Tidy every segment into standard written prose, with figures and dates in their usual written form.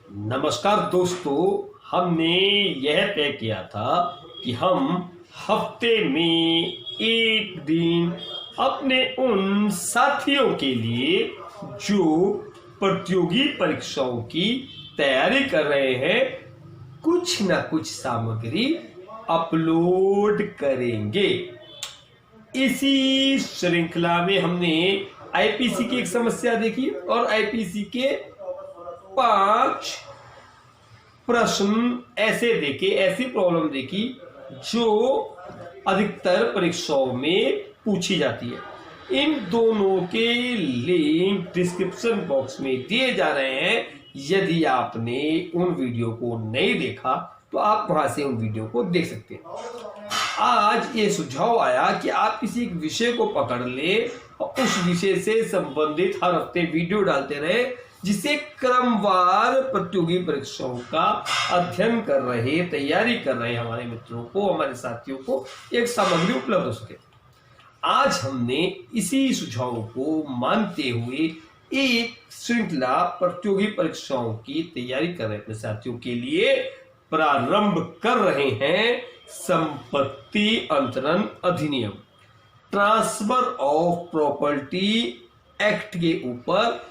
नमस्कार दोस्तों, हमने यह तय किया था कि हम हफ्ते में एक दिन अपने उन साथियों के लिए जो प्रतियोगी परीक्षाओं की तैयारी कर रहे हैं कुछ ना कुछ सामग्री अपलोड करेंगे। इसी श्रृंखला में हमने आईपीसी की एक समस्या देखी और आईपीसी के 5 प्रश्न ऐसे देखे, ऐसी प्रॉब्लम देखी जो अधिकतर परीक्षाओं में पूछी जाती है। इन दोनों के लिंक डिस्क्रिप्शन बॉक्स में दिए जा रहे हैं। यदि आपने उन वीडियो को नहीं देखा तो आप वहां से उन वीडियो को देख सकते हैं। आज ये सुझाव आया कि आप किसी एक विषय को पकड़ ले और उस विषय से संबंधित हर हफ्ते वीडियो डालते रहे, जिससे क्रमवार प्रतियोगी परीक्षाओं का अध्ययन कर रहे, तैयारी कर रहे हमारे मित्रों को, हमारे साथियों को एक सामग्री उपलब्ध हो सके। आज हमने इसी सुझाव को मानते हुए एक श्रृंखला प्रतियोगी परीक्षाओं की तैयारी कर रहे अपने साथियों के लिए प्रारंभ कर रहे हैं। संपत्ति अंतरण अधिनियम, ट्रांसफर ऑफ प्रॉपर्टी एक्ट के ऊपर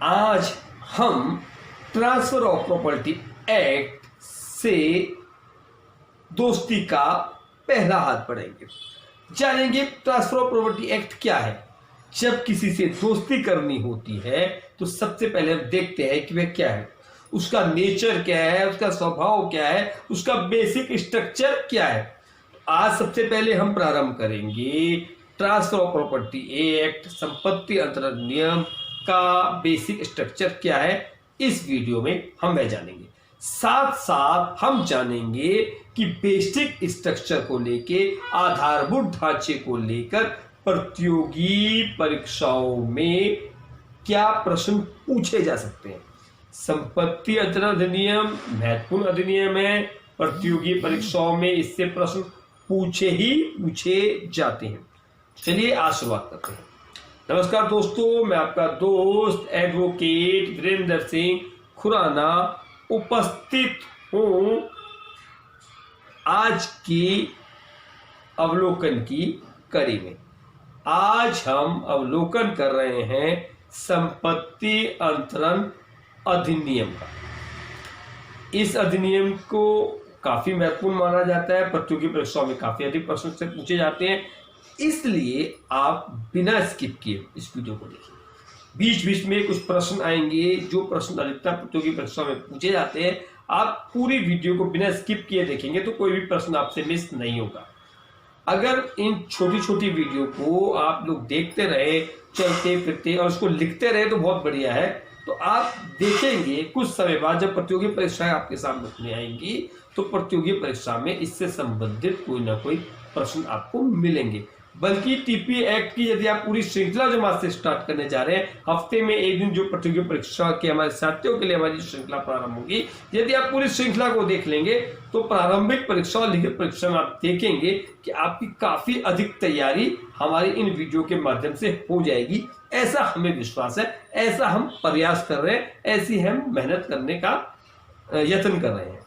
आज हम ट्रांसफर ऑफ प्रॉपर्टी एक्ट से दोस्ती का पहला हाथ पढ़ेंगे, जानेंगे ट्रांसफर ऑफ प्रॉपर्टी एक्ट क्या है। जब किसी से दोस्ती करनी होती है तो सबसे पहले हम देखते हैं कि वह क्या है, उसका नेचर क्या है, उसका स्वभाव क्या है, उसका बेसिक स्ट्रक्चर क्या है। आज सबसे पहले हम प्रारंभ करेंगे ट्रांसफर ऑफ प्रॉपर्टी एक्ट, संपत्ति अंतरण नियम का बेसिक स्ट्रक्चर क्या है। इस वीडियो में हम वह जानेंगे। साथ साथ हम जानेंगे कि बेसिक स्ट्रक्चर को लेके, आधारभूत ढांचे को लेकर प्रतियोगी परीक्षाओं में क्या प्रश्न पूछे जा सकते हैं। संपत्ति अंतरण अधिनियम महत्वपूर्ण अधिनियम है। प्रतियोगी परीक्षाओं में इससे प्रश्न पूछे जाते हैं। चलिए आज शुरुआत करते हैं। नमस्कार दोस्तों, मैं आपका दोस्त एडवोकेट वीरेंद्र सिंह खुराना उपस्थित हूं आज की अवलोकन की कड़ी में। आज हम अवलोकन कर रहे हैं संपत्ति अंतरण अधिनियम का। इस अधिनियम को काफी महत्वपूर्ण माना जाता है, प्रतियोगी परीक्षाओं में काफी अधिक प्रश्न से पूछे जाते हैं, इसलिए आप बिना स्किप किए इस वीडियो को देखिए। बीच बीच में कुछ प्रश्न आएंगे जो प्रश्न अधिकतर प्रतियोगी परीक्षाओं में पूछे जाते हैं। आप पूरी वीडियो को बिना स्किप किए देखेंगे तो कोई भी प्रश्न आपसे मिस नहीं होगा। अगर इन छोटी छोटी वीडियो को आप लोग देखते रहे, चलते फिरते और उसको लिखते रहे तो बहुत बढ़िया है। तो आप देखेंगे कुछ समय बाद जब प्रतियोगी परीक्षाएं आपके सामने आएंगी तो प्रतियोगी परीक्षा में इससे संबंधित कोई ना कोई प्रश्न आपको मिलेंगे। बल्कि टीपी एक्ट की यदि आप पूरी श्रृंखला जो आज से स्टार्ट करने जा रहे हैं, हफ्ते में एक दिन जो प्रतियोगी परीक्षा के हमारे साथियों के लिए हमारी श्रृंखला प्रारंभ होगी, यदि आप पूरी श्रृंखला को देख लेंगे तो प्रारंभिक परीक्षा और लिखित परीक्षा में आप देखेंगे कि आपकी काफी अधिक तैयारी हमारी इन वीडियो के माध्यम से हो जाएगी। ऐसा हमें विश्वास है, ऐसा हम प्रयास कर रहे हैं, ऐसी हम मेहनत करने का यत्न कर रहे हैं।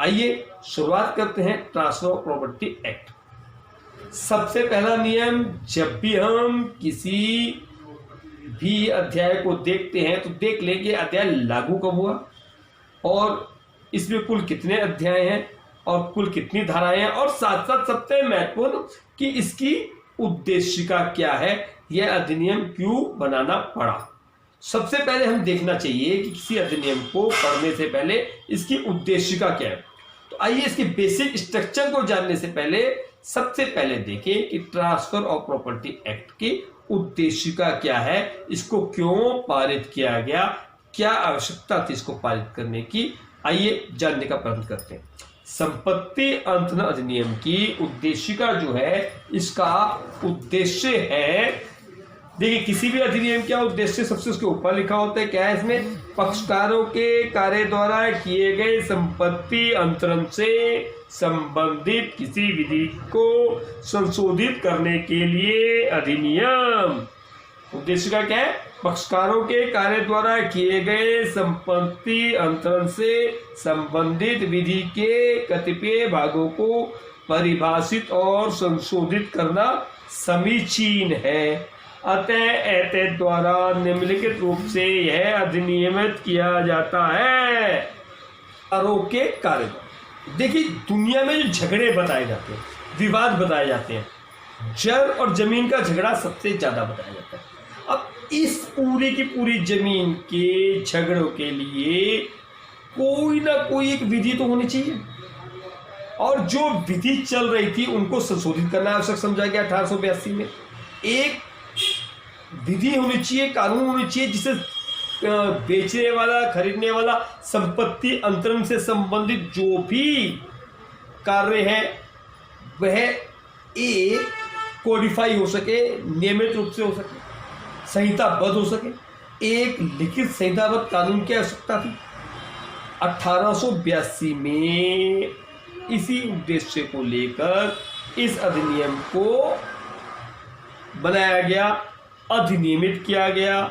आइए शुरुआत करते हैं ट्रांसफर ऑफ प्रॉपर्टी एक्ट। सबसे पहला नियम, जब भी हम किसी भी अध्याय को देखते हैं तो देख लें कि अध्याय लागू कब हुआ और इसमें कुल कितने अध्याय हैं और कुल कितनी धाराएं हैं, और साथ साथ सबसे महत्वपूर्ण कि इसकी उद्देशिका क्या है, यह अधिनियम क्यों बनाना पड़ा। सबसे पहले हम देखना चाहिए कि किसी अधिनियम को पढ़ने से पहले इसकी उद्देशिका क्या है। तो आइए इसके बेसिक स्ट्रक्चर को जानने से पहले सबसे पहले देखें कि ट्रांसफर ऑफ प्रॉपर्टी एक्ट की उद्देशिका क्या है, इसको क्यों पारित किया गया, क्या आवश्यकता थी इसको पारित करने की। आइए जानने का प्रयत्न करते हैं। संपत्ति अंतरण अधिनियम की उद्देशिका जो है, इसका उद्देश्य है, देखिए किसी भी अधिनियम क्या उद्देश्य सबसे उसके ऊपर लिखा होता है। क्या है इसमें, पक्षकारों के कार्य द्वारा किए गए संपत्ति अंतरण से संबंधित किसी विधि को संशोधित करने के लिए अधिनियम। उद्देश्य का क्या है, पक्षकारों के कार्य द्वारा किए गए संपत्ति अंतरण से संबंधित विधि के कतिपय भागों को परिभाषित और संशोधित करना समीचीन है। अतः एतद द्वारा निम्नलिखित रूप से यह अधिनियमित किया जाता है। के कार्य, देखिए दुनिया में जो झगड़े बताए जाते हैं, विवाद बताए जाते हैं, जल और जमीन का झगड़ा सबसे ज्यादा बताया जाता है। अब इस पूरी की पूरी जमीन के झगड़ों के लिए कोई ना कोई एक विधि तो होनी चाहिए, और जो विधि चल रही थी उनको संशोधित करना आवश्यक समझा गया 1882 में। एक विधि होनी चाहिए, कानून होनी चाहिए जिसे बेचने वाला खरीदने वाला संपत्ति अंतरण से संबंधित जो भी कार्य है वह एक कोडिफाई हो सके, नियमित रूप से हो सके, संहिताबद्ध हो सके। एक लिखित संहिताबद्ध कानून की आवश्यकता थी। 1882 में इसी उद्देश्य को लेकर इस अधिनियम को बनाया गया, अधिनियमित किया गया,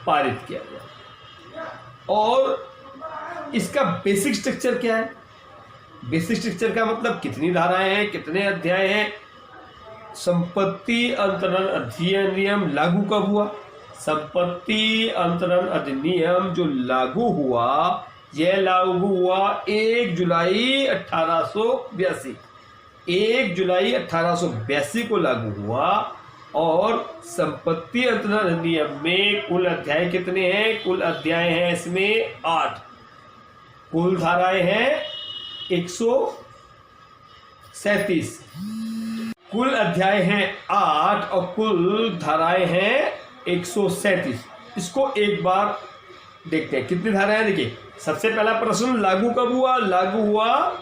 पारित किया गया। और इसका बेसिक स्ट्रक्चर क्या है? बेसिक स्ट्रक्चर का मतलब कितनी धाराएं हैं, कितने अध्याय हैं। संपत्ति अंतरण अधिनियम लागू कब हुआ? संपत्ति अंतरण अधिनियम जो लागू हुआ, यह लागू हुआ 1 जुलाई 1882। 1 जुलाई 1882 को लागू हुआ। और संपत्ति अंतरण अधिनियम में कुल अध्याय कितने हैं? कुल अध्याय हैं इसमें 8। कुल धाराएं हैं 137। कुल अध्याय हैं 8 और कुल धाराएं हैं 137। इसको एक बार देखते हैं कितनी धाराएं। देखिए सबसे पहला प्रश्न, लागू कब हुआ? लागू हुआ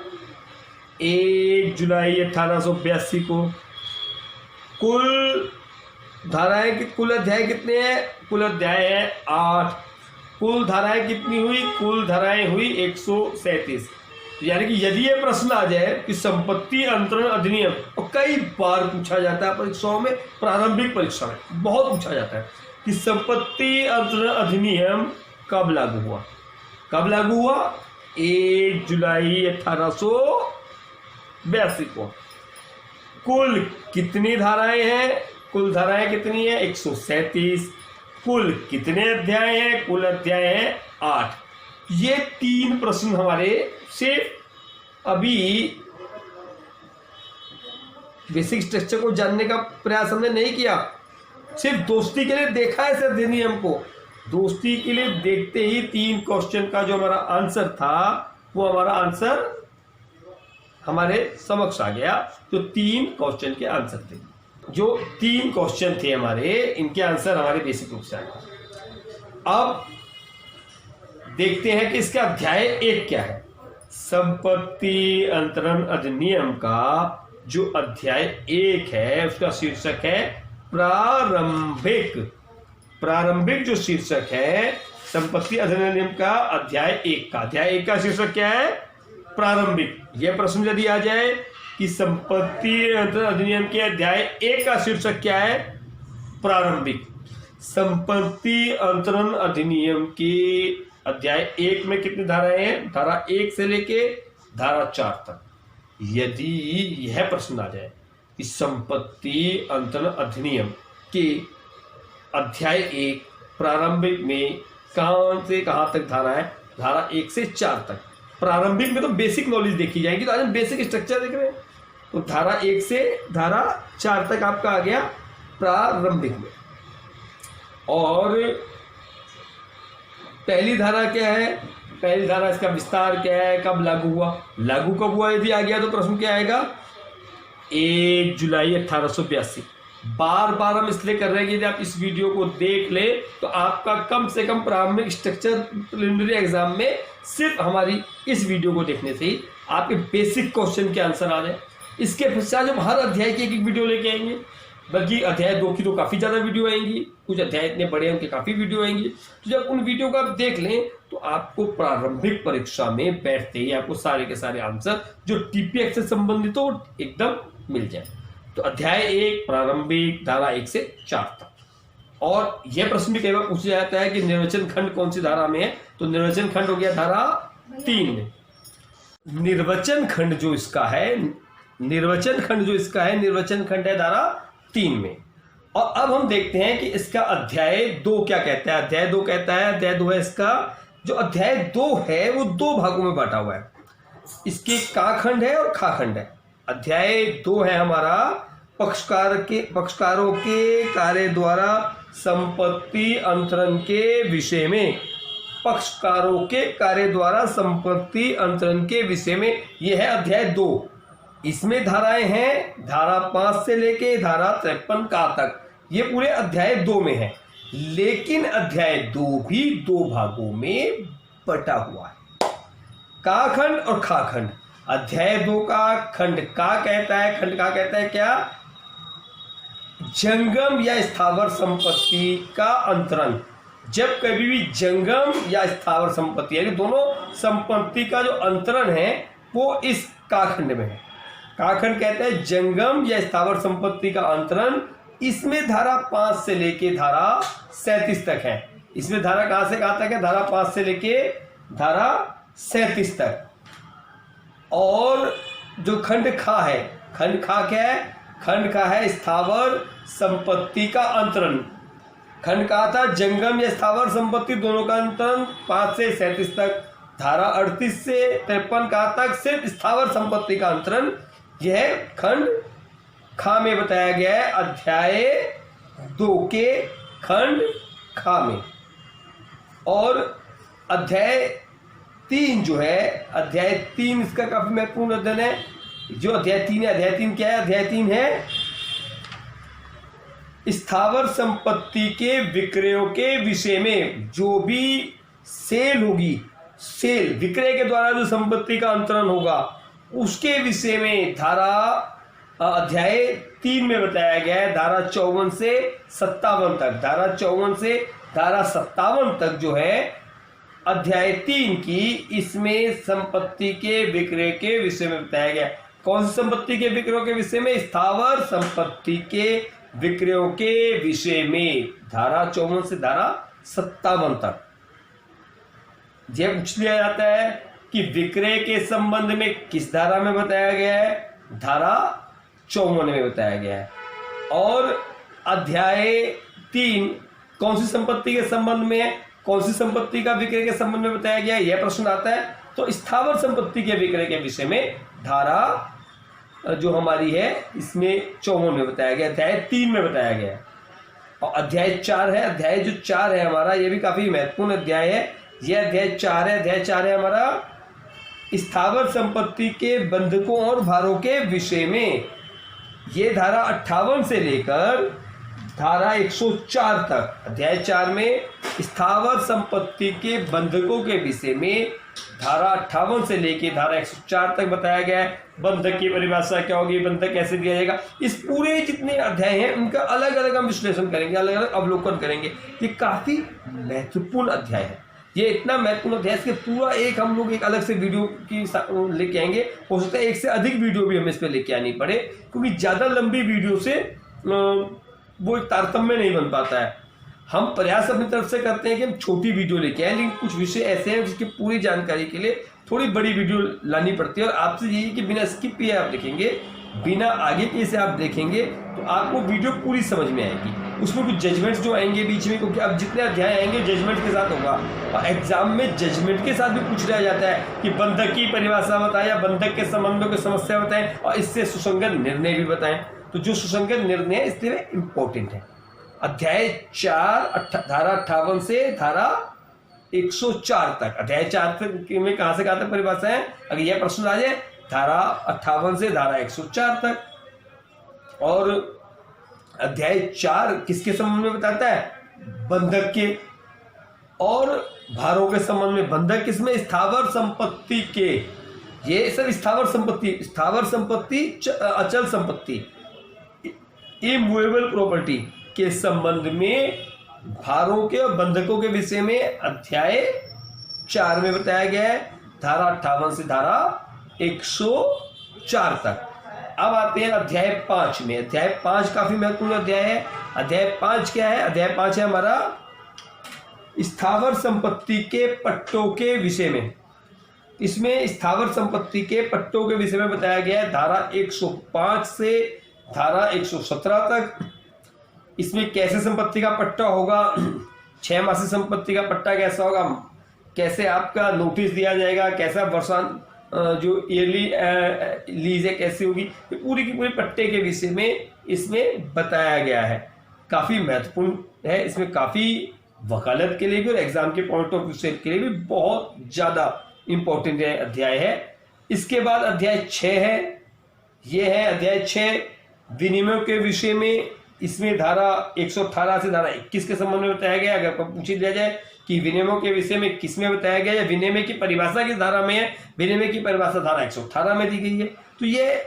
1 जुलाई 1882 को। कुल धाराएं, कुल अध्याय कितने हैं? कुल अध्याय है 8। कुल धाराएं कितनी हुई? कुल धाराएं हुई 137। यानी कि यदि ये प्रश्न आ जाए कि संपत्ति अंतरण अधिनियम, और कई बार पूछा जाता है परीक्षाओं में, प्रारंभिक परीक्षा में बहुत पूछा जाता है कि संपत्ति अंतरण अधिनियम कब लागू हुआ? कब लागू हुआ? 1 जुलाई 1882 को। कुल कितनी धाराएं हैं? कुल धाराएं कितनी है? 137। कुल कितने अध्याय हैं? कुल अध्याय हैं 8। ये 3 प्रश्न हमारे से अभी बेसिक स्ट्रक्चर को जानने का प्रयास हमने नहीं किया, सिर्फ दोस्ती के लिए देखा है इस अधिनियम को। दोस्ती के लिए देखते ही 3 क्वेश्चन का जो हमारा आंसर था, वो हमारा आंसर हमारे समक्ष आ गया। तो 3 क्वेश्चन के आंसर थे, जो 3 क्वेश्चन थे हमारे, इनके आंसर हमारे बेसिक रूप से आ गए। अब देखते हैं कि इसका अध्याय 1 क्या है। संपत्ति अंतरण अधिनियम का जो अध्याय 1 है उसका शीर्षक है प्रारंभिक। प्रारंभिक जो शीर्षक है संपत्ति अधिनियम का अध्याय 1 का, अध्याय 1 का शीर्षक क्या है? प्रारंभिक। यह प्रश्न यदि आ जाए कि संपत्ति अंतरण अधिनियम के अध्याय 1 का शीर्षक क्या है? प्रारंभिक। संपत्ति अंतरण अधिनियम के अध्याय 1 में कितनी धाराएं हैं? धारा 1 से लेके धारा 4 तक। यदि यह प्रश्न आ जाए कि संपत्ति अंतरण अधिनियम के अध्याय 1 प्रारंभिक में कहां से कहां तक धारा है? धारा 1 से 4 तक। प्रारंभिक में तो बेसिक नॉलेज देखी जाएगी, तो आज हम बेसिक स्ट्रक्चर देख रहे हैं। तो धारा 1 से धारा 4 तक आपका आ गया प्रारंभिक में। और पहली धारा क्या है? पहली धारा, इसका विस्तार क्या है? कब लागू हुआ? लागू कब हुआ यदि आ गया तो प्रश्न क्या आएगा? 1 जुलाई 1882। बार बार हम इसलिए कर रहे हैं कि यदि आप इस वीडियो को देख ले तो आपका कम से कम प्रारंभिक स्ट्रक्चर प्रिलिमिनरी एग्जाम में सिर्फ हमारी इस वीडियो को देखने से ही आपके बेसिक क्वेश्चन के आंसर आ जाए। इसके पश्चात जब हर अध्याय की एक वीडियो लेके आएंगे, बल्कि अध्याय 2 की तो काफ़ी ज़्यादा वीडियो आएंगी, कुछ अध्याय इतने बड़े हैं उनके काफ़ी वीडियो आएंगी। तो जब उन वीडियो को आप देख लें तो आपको प्रारंभिक परीक्षा में बैठते ही आपको सारे के सारे आंसर जो टीपीएक्स से संबंधित हो एकदम मिल जाए। तो अध्याय 1 प्रारंभिक, धारा 1 से 4 तक। और यह प्रश्न भी कई बार पूछा जाता है कि निर्वचन खंड कौन सी धारा में है, तो निर्वचन खंड हो गया धारा 3 में। निर्वचन खंड जो इसका है, निर्वचन खंड है धारा 3 में। और अब हम देखते हैं कि इसका अध्याय 2 क्या कहता है। अध्याय 2 कहता है, अध्याय 2 है इसका, जो अध्याय 2 है वो 2 भागों में बांटा हुआ है। इसके का खंड है और खा खंड है। अध्याय 2 है हमारा पक्षकारों के कार्य द्वारा संपत्ति अंतरण के विषय में। पक्षकारों के कार्य द्वारा संपत्ति अंतरण के विषय में, यह है अध्याय 2। इसमें धाराएं हैं धारा 5 से लेके धारा 53 का तक, ये पूरे अध्याय 2 में है। लेकिन अध्याय 2 भी 2 भागों में बटा हुआ है, का खंड और खा खंड। अध्याय 2 का खंड का कहता है, खंड का कहता है क्या, जंगम या स्थावर संपत्ति का अंतरण। जब कभी भी जंगम या स्थावर संपत्ति यानी दोनों संपत्ति का जो अंतरण है वो इस काखंड में है। काखंड कहता है जंगम या स्थावर संपत्ति का अंतरण। इसमें धारा 5 से लेके धारा 37 तक है। इसमें धारा कहां से कहां तक है, धारा 5 से लेके धारा 37 तक। और जो खंड खा है, खंड खा क्या है, खंड खा है स्थावर संपत्ति का अंतरण। खंड कहा था जंगम या स्थावर संपत्ति दोनों का अंतरण 5 से 37 तक। धारा 38 से 53 का तक सिर्फ स्थावर संपत्ति का अंतरण, यह खंड खा में बताया गया है अध्याय 2 के खंड खा में। और अध्याय 3 जो है, अध्याय 3 इसका काफी महत्वपूर्ण अध्ययन है। जो अध्याय 3 है, अध्याय 3 क्या है, अध्याय 3 है स्थावर संपत्ति के विक्रयों के विषय में। जो भी सेल होगी, सेल विक्रय के द्वारा जो संपत्ति का अंतरण होगा उसके विषय में धारा अध्याय 3 में बताया गया है। धारा 54 से 57 तक, धारा 54 से धारा 57 तक जो है अध्याय 3 की, इसमें संपत्ति के विक्रय के विषय में बताया गया। कौन सी संपत्ति के विक्रयों के विषय में, स्थावर संपत्ति के विक्रयों के विषय में। धारा 54 से धारा 57 तक यह पूछ लिया जाता है कि विक्रय के संबंध में किस धारा में बताया गया है, धारा 54 में बताया गया है। और अध्याय 3 कौन सी संपत्ति के संबंध में है, कौन सी संपत्ति का विक्रय के संबंध में बताया गया है, यह प्रश्न आता है। तो स्थावर संपत्ति के विक्रय के विषय में धारा जो हमारी है इसमें 54 में बताया गया, अध्याय 3 में बताया गया है। और अध्याय 4 है, अध्याय जो 4 है हमारा, यह भी काफी महत्वपूर्ण अध्याय है। यह अध्याय 4 है, अध्याय 4 है हमारा स्थावर संपत्ति के बंधकों और भारों के विषय में। ये धारा 58 से लेकर धारा 104 तक, अध्याय 4 में स्थावर संपत्ति के बंधकों के विषय में धारा 58 से लेकर धारा 104 तक बताया गया है। बंधक की परिभाषा क्या होगी, बंधक कैसे दिया जाएगा, इस पूरे जितने अध्याय हैं उनका अलग अलग हम विश्लेषण करेंगे, अलग अलग अवलोकन करेंगे। ये काफी महत्वपूर्ण अध्याय है। ये इतना महत्वपूर्ण अध्याय है, पूरा एक हम लोग एक अलग से वीडियो की लेके आएंगे। हो सकता है एक से अधिक वीडियो भी हमें इस पर लेके आनी पड़े, क्योंकि ज्यादा लंबी वीडियो से वो एक तारतम्य नहीं बन पाता है। हम प्रयास अपनी तरफ से करते हैं कि हम छोटी वीडियो लेके आए, लेकिन कुछ विषय ऐसे हैं जिसकी पूरी जानकारी के लिए थोड़ी बड़ी वीडियो लानी पड़ती है। और आपसे यही कि बिना स्किप किए आप देखेंगे, बिना आगे के से आप देखेंगे तो आपको वीडियो पूरी समझ में आएगी। उसमें कुछ जजमेंट्स जो आएंगे बीच में, क्योंकि अब जितने अध्याय आएंगे जजमेंट के साथ होगा, और एग्जाम में जजमेंट के साथ भी पूछ लिया जाता है कि बंधक की परिभाषा बताएं या बंधक के संबंधों की समस्या बताएं और इससे सुसंगत निर्णय भी बताएं। तो जो सुसंगत निर्णय है इसलिए इंपॉर्टेंट है। अध्याय 4 धारा 58 से धारा 104 तक, अध्याय 4 तक में कहां से कहां तक परिभाषा है, अगर यह प्रश्न आ जाए धारा 58 से धारा 104 तक। और अध्याय 4 किसके संबंध में बताता है, बंधक के और भारों के संबंध में। बंधक किसमें, स्थावर संपत्ति के। ये सब स्थावर संपत्ति, स्थावर संपत्ति अचल संपत्ति, इमूवेबल प्रॉपर्टी के संबंध में भारों के और बंधकों के विषय में अध्याय 4 में बताया गया है, धारा 58 से धारा 104 तक। अब आते हैं अध्याय 5 में। अध्याय 5 काफी महत्वपूर्ण अध्याय है। अध्याय 5 क्या है? अध्याय 5 है हमारा स्थावर संपत्ति के पट्टों के विषय में। इसमें स्थावर संपत्ति के पट्टों के विषय में बताया गया है धारा 105 से धारा 117 तक। इसमें कैसे संपत्ति का पट्टा होगा, 6 मासी संपत्ति का पट्टा कैसा होगा, कैसे आपका नोटिस दिया जाएगा, कैसा वर्षान जो ईयरली लीज है कैसी होगी, ये पूरी की पूरी पट्टे के विषय में इसमें बताया गया है। काफ़ी महत्वपूर्ण है, इसमें काफ़ी वकालत के लिए भी और एग्जाम के पॉइंट ऑफ व्यू से के लिए भी बहुत ज़्यादा इम्पोर्टेंट अध्याय है। इसके बाद अध्याय 6 है, ये है अध्याय 6 विनिमय के विषय में। इसमें धारा 118 से धारा 21 के संबंध में बताया गया। अगर पूछ लिया जाए कि विनिमय के विषय में किस में बताया गया या विनिमय की परिभाषा किस धारा में है, विनिमय की परिभाषा धारा 118 में दी गई है। तो ये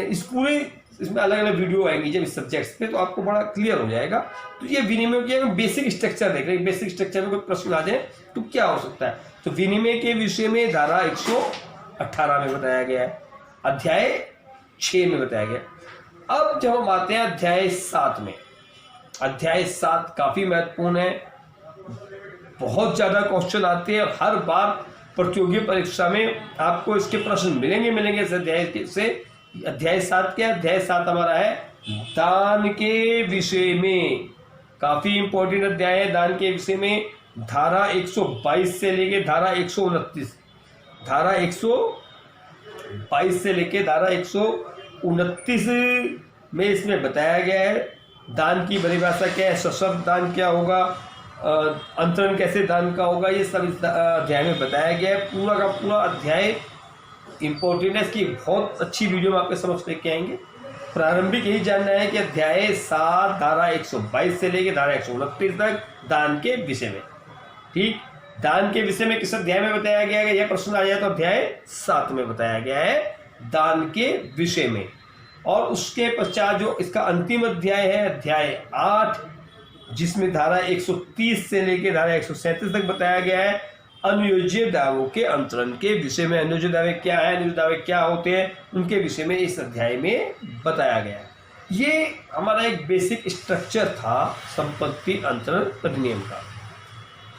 इस पूरे इसमें अलग अलग वीडियो आएंगी जब इस सब्जेक्ट्स पे, तो आपको बड़ा क्लियर हो जाएगा। तो ये विनिमय की बेसिक स्ट्रक्चर देख रहे हैं, बेसिक स्ट्रक्चर में कोई प्रश्न आ जाए तो क्या हो सकता है। तो विनिमय के विषय में धारा 118 में बताया गया है, अध्याय 6 में बताया गया। अब जब हम आते हैं अध्याय 7 में, अध्याय 7 काफी महत्वपूर्ण है, बहुत ज्यादा क्वेश्चन आते हैं और हर बार प्रतियोगी परीक्षा में आपको इसके प्रश्न मिलेंगे इस अध्याय से। अध्याय 7 क्या? अध्याय 7 हमारा है दान के विषय में। काफी इंपॉर्टेंट अध्याय है दान के विषय में। धारा 122 से लेके धारा 129, धारा 122 से लेके धारा 129 में इसमें बताया गया है दान की परिभाषा क्या है, सशर्त दान क्या होगा, अंतरण कैसे दान का होगा, ये सब इस अध्याय में बताया गया है। पूरा का पूरा अध्याय इंपॉर्टेंट है, इसकी बहुत अच्छी वीडियो में आपके समझ लेके आएंगे। प्रारंभिक यही जानना है कि अध्याय 7 धारा 122 से लेके धारा 129 तक दान के विषय में। ठीक, दान के विषय में किस अध्याय में बताया गया है? यह प्रश्न आ जाए तो अध्याय 7 में बताया गया है दान के विषय में। और उसके पश्चात जो इसका अंतिम अध्याय है अध्याय 8, जिसमें धारा 130 से लेकर धारा 137 तक बताया गया है अनुयोज्य दावों के अंतरण के विषय में। अनुयोज्य दावे क्या है, अनुयोज्य दावे क्या होते हैं, उनके विषय में इस अध्याय में बताया गया है। ये हमारा एक बेसिक स्ट्रक्चर था संपत्ति अंतरण अधिनियम का,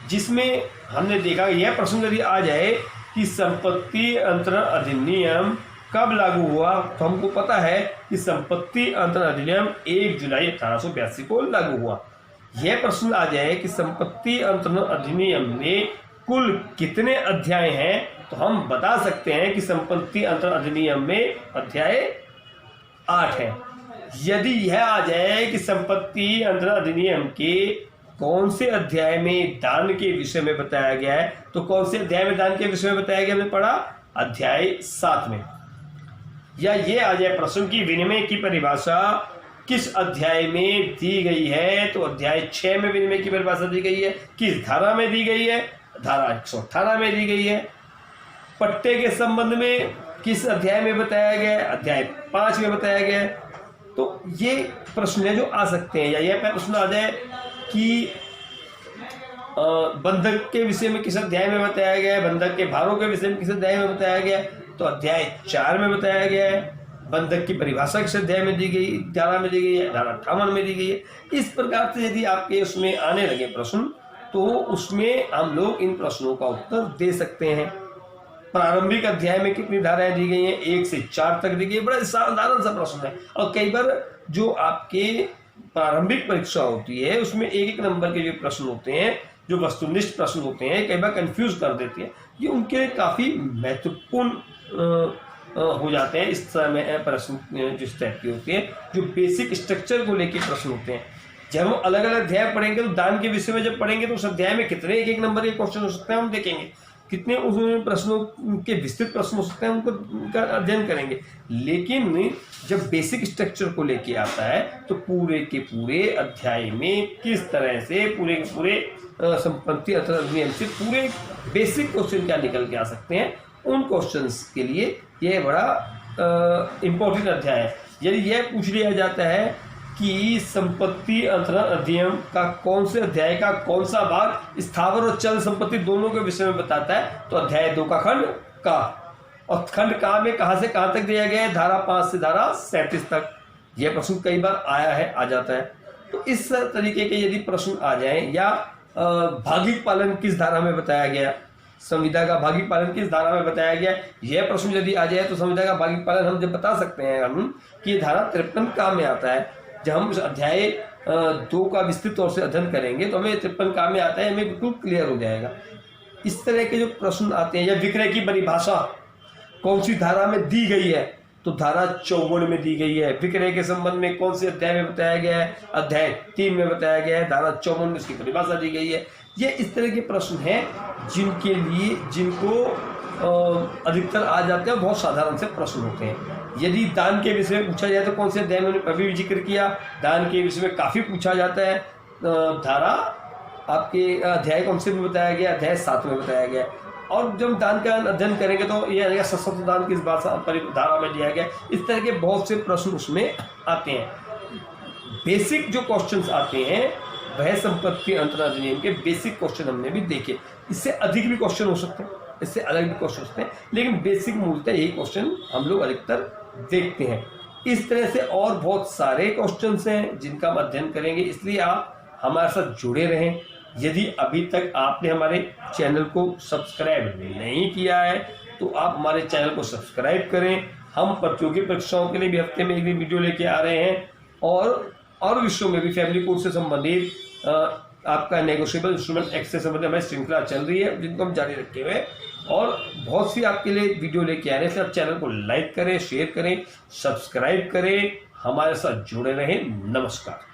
जिसमें हमने देखा यह प्रश्न यदि आ जाए कि संपत्ति अंतरण अधिनियम कब लागू हुआ, तो हमको पता है कि संपत्ति अंतरण अधिनियम 1 जुलाई 1882 को लागू हुआ। यह प्रश्न आ जाए कि संपत्ति अंतरण अधिनियम में कुल कितने अध्याय हैं, तो हम बता सकते हैं कि संपत्ति अंतरण अधिनियम में अध्याय 8 है। यदि यह आ जाए कि संपत्ति अंतरण अधिनियम के कौन से अध्याय में दान के विषय में बताया गया है, तो कौन से अध्याय में दान के विषय में बताया गया हमने पढ़ा अध्याय 7 में। या ये आ जाए प्रश्न की विनिमय की परिभाषा किस अध्याय में दी गई है, तो अध्याय 6 में विनिमय की परिभाषा दी गई है। किस धारा में दी गई है, धारा 118 में दी गई है। पट्टे के संबंध में किस अध्याय में बताया गया है, अध्याय 5 में बताया गया है। तो ये प्रश्न है जो आ सकते हैं। या यह प्रश्न आ जाए कि बंधक के विषय में किस अध्याय में बताया गया है, बंधक के भारों के विषय में किस अध्याय में बताया गया है, तो अध्याय 4 में बताया गया है। बंधक की परिभाषा किस अध्याय में दी गई, धारा में दी गई है, धारा 58 में दी गई है। इस प्रकार से यदि आपके उसमें आने लगे प्रश्न, तो उसमें हम लोग इन प्रश्नों का उत्तर दे सकते हैं। प्रारंभिक अध्याय में कितनी धाराएं दी गई हैं, 1 से 4 तक दी गई है। बड़ा साधारण सा प्रश्न है। और कई बार जो आपके प्रारंभिक परीक्षा होती है उसमें 1-1 नंबर के जो प्रश्न होते हैं, जो वस्तुनिष्ठ प्रश्न होते हैं, कई बार कंफ्यूज कर देते हैं। ये उनके काफी महत्वपूर्ण हो जाते हैं। इस समय प्रश्न जिस टाइप के होते हैं, जो बेसिक स्ट्रक्चर को लेके प्रश्न होते हैं। जब हम अलग अलग अध्याय पढ़ेंगे तो दान के विषय में जब पढ़ेंगे तो उस अध्याय में कितने 1-1 नंबर के क्वेश्चन हो सकते हैं हम देखेंगे, कितने उस प्रश्नों के विस्तृत प्रश्न हो सकते हैं उनका अध्ययन करेंगे। लेकिन जब बेसिक स्ट्रक्चर को लेके आता है तो पूरे के पूरे अध्याय में किस तरह से पूरे के पूरे संपत्ति अधिनियम से पूरे बेसिक क्वेश्चन क्या निकल के आ सकते हैं, उन क्वेश्चंस के लिए यह बड़ा इम्पोर्टेंट अध्याय है। यदि यह पूछ लिया जाता है कि संपत्ति अंतरण अधिनियम का कौन से अध्याय का कौन सा भाग स्थावर और चल संपत्ति दोनों के विषय में बताता है, तो अध्याय 2 का खंड का। और खंड का में कहां से कहां तक दिया गया है, धारा 5 से धारा 37 तक। यह प्रश्न कई बार आया है, आ जाता है। तो इस तरीके के यदि प्रश्न आ जाएं, या भागिक पालन किस धारा में बताया गया, संविदा का भागिक पालन किस धारा में बताया गया, यह प्रश्न यदि आ जाए तो संविदा का भागिक पालन हम जब बता सकते हैं हम कि ये धारा 53 का में आता है। जब हम उस अध्याय 2 का विस्तृत तौर से अध्ययन करेंगे तो हमें 53 का में आता है, हमें बिल्कुल क्लियर हो जाएगा। इस तरह के जो प्रश्न आते हैं, या विक्रय की परिभाषा कौन सी धारा में दी गई है, तो धारा 54 में दी गई है। विक्रय के संबंध में कौन से अध्याय में बताया गया है, अध्याय 3 में बताया गया है, धारा 54 में उसकी परिभाषा दी गई है। ये इस तरह के प्रश्न हैं जिनके लिए, जिनको अधिकतर आ जाते हैं, बहुत साधारण से प्रश्न होते हैं। यदि दान के विषय में पूछा जाए तो कौन से अध्याय में अभी भी जिक्र किया, दान के विषय में काफ़ी पूछा जाता है। धारा आपके अध्याय कौन से में बताया गया, अध्याय 7 में बताया गया। और जब दान का अध्ययन करेंगे तो ये आएगा सशस्त्र दान किस धारा में दिया गया। इस तरह के बहुत से प्रश्न उसमें आते हैं। बेसिक जो क्वेश्चंस आते हैं वह संपत्ति अंतरण अधिनियम के बेसिक क्वेश्चन हमने भी देखे। इससे अधिक भी क्वेश्चन हो सकते हैं, इससे अलग भी क्वेश्चन होते हैं, लेकिन बेसिक मूलतः यही क्वेश्चन हम लोग अधिकतर देखते हैं। इस तरह से और बहुत सारे क्वेश्चंस हैं जिनका हम अध्ययन करेंगे, इसलिए आप हमारे साथ जुड़े रहें। यदि अभी तक आपने हमारे चैनल को सब्सक्राइब नहीं किया है तो आप हमारे चैनल को सब्सक्राइब करें। हम प्रतियोगी परीक्षाओं के लिए भी हफ्ते में एक दिन वीडियो लेके आ रहे हैं, और विषयों में भी फैमिली कोर्स से संबंधित आपका नेगोशिएबल इंस्ट्रूमेंट एक्ट से संबंधित हमारी श्रृंखला चल रही है, जिनको हम जारी रखे हुए हैं, और बहुत सी आपके लिए वीडियो लेके आ रहे हैं। इसलिए आप चैनल को लाइक करें, शेयर करें, सब्सक्राइब करें, हमारे साथ जुड़े रहें। नमस्कार।